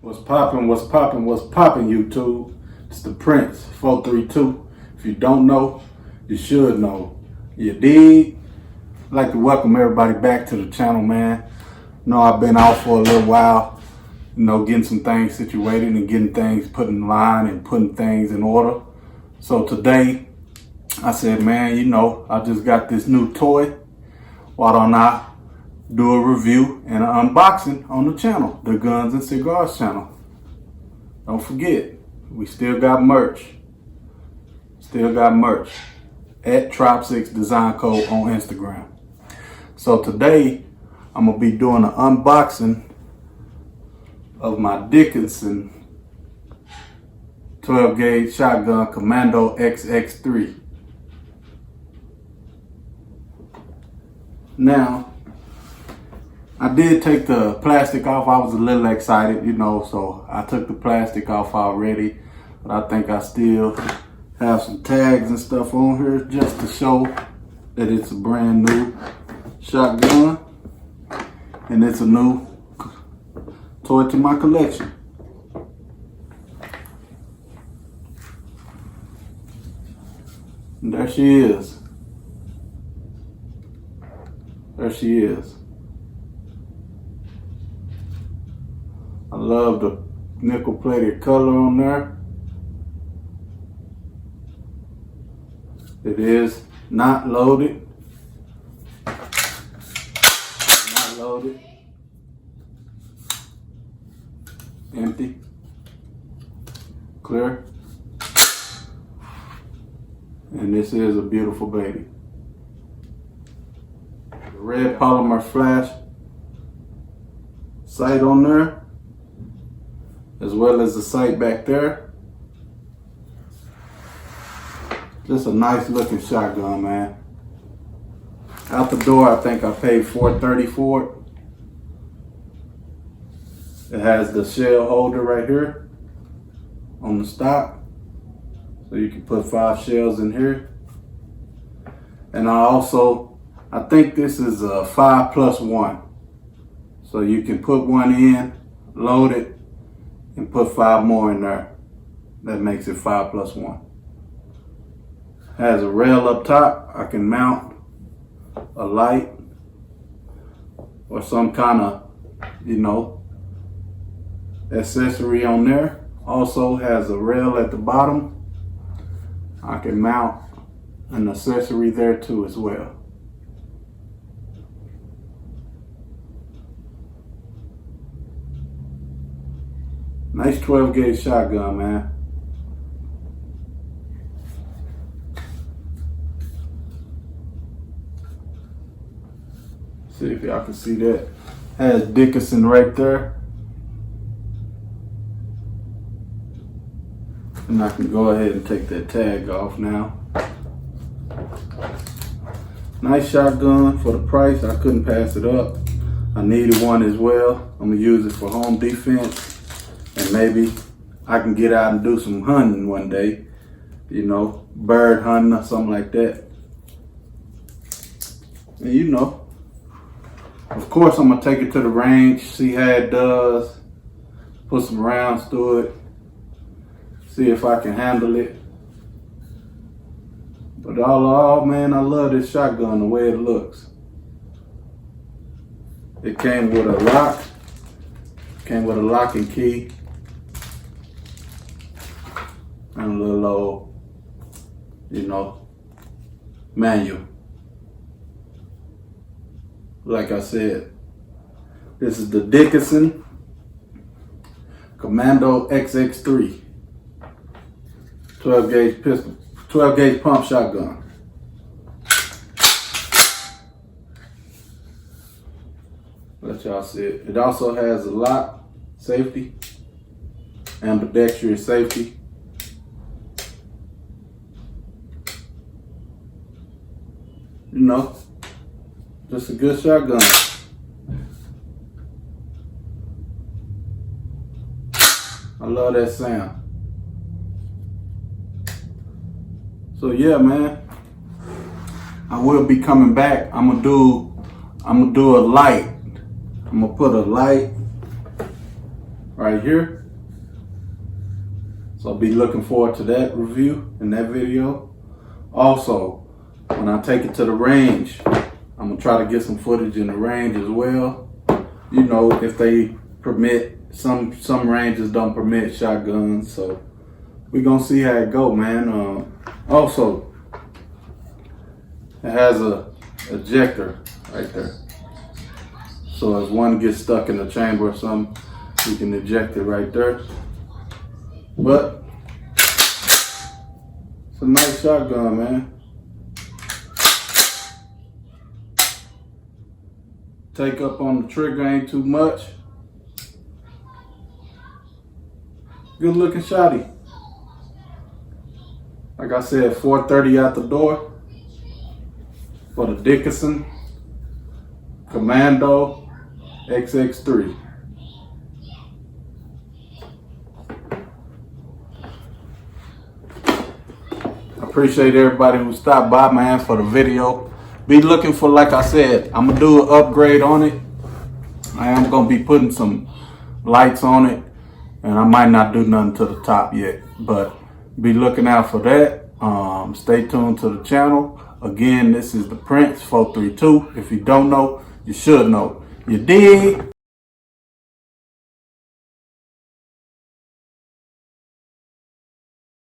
What's poppin', what's poppin', what's poppin', YouTube? It's the Prince, 432. If you don't know, you should know. You dig? I'd like to welcome everybody back to the channel, man. I've been out for a little while, getting some things situated and getting things put in line and putting things in order. So today, I said, man, I just got this new toy. Why don't I do a review and an unboxing on the channel, the Guns and Cigars channel. Don't forget, we still got merch. At Tribe6 Design Code on Instagram. So today, I'm gonna be doing an unboxing of my Dickinson 12 gauge shotgun Commando XX3. Now, I did take the plastic off. I was a little excited, so I took the plastic off already. But I think I still have some tags and stuff on here just to show that it's a brand new shotgun. And it's a new toy to my collection. And there she is. There she is. I love the nickel plated color on there. It is not loaded. Not loaded. Empty. Clear. And this is a beautiful baby. The red polymer flash sight on there, as well as the sight back there. Just a nice looking shotgun, man. Out the door, I think I paid $4.30 for it. It has the shell holder right here on the stock. So you can put 5 shells in here. And I think this is a 5+1. So you can put one in, load it, and put 5 more in there. That makes it 5+1. Has a rail up top. I can mount a light or some kind of, accessory on there. Also has a rail at the bottom. I can mount an accessory there too as well. Nice 12 gauge shotgun, man. See if y'all can see that. Has Dickinson right there. And I can go ahead and take that tag off now. Nice shotgun for the price. I couldn't pass it up. I needed one as well. I'm gonna use it for home defense. And maybe I can get out and do some hunting one day. Bird hunting or something like that. And of course I'm gonna take it to the range, see how it does, put some rounds through it, see if I can handle it. But all in all, man, I love this shotgun, the way it looks. It came with a lock, lock and key, and a little old, manual. Like I said, this is the Dickinson Commando XX3 12 gauge pistol, 12 gauge pump shotgun. Let y'all see it. It also has a lock, safety, ambidextrous safety. Just a good shotgun. I love that sound. So yeah, man, I will be coming back. I'm gonna do a light. I'm gonna put a light right here. So be looking forward to that review and that video. Also, when I take it to the range, I'm gonna try to get some footage in the range as well. You know, if they permit, some ranges don't permit shotguns, so we're gonna see how it go, man. Also, it has a ejector right there, so if one gets stuck in the chamber or something, you can eject it right there. But it's a nice shotgun, man. Take up on the trigger ain't too much. Good looking shotty. Like I said, 430 out the door for the Dickinson Commando XX3. I appreciate everybody who stopped by, man, for the video. Be looking for, like I said, I'm gonna do an upgrade on it. I am gonna be putting some lights on it, and I might not do nothing to the top yet, but be looking out for that. Stay tuned to the channel. Again, this is the Prince 432. If you don't know, you should know. You dig?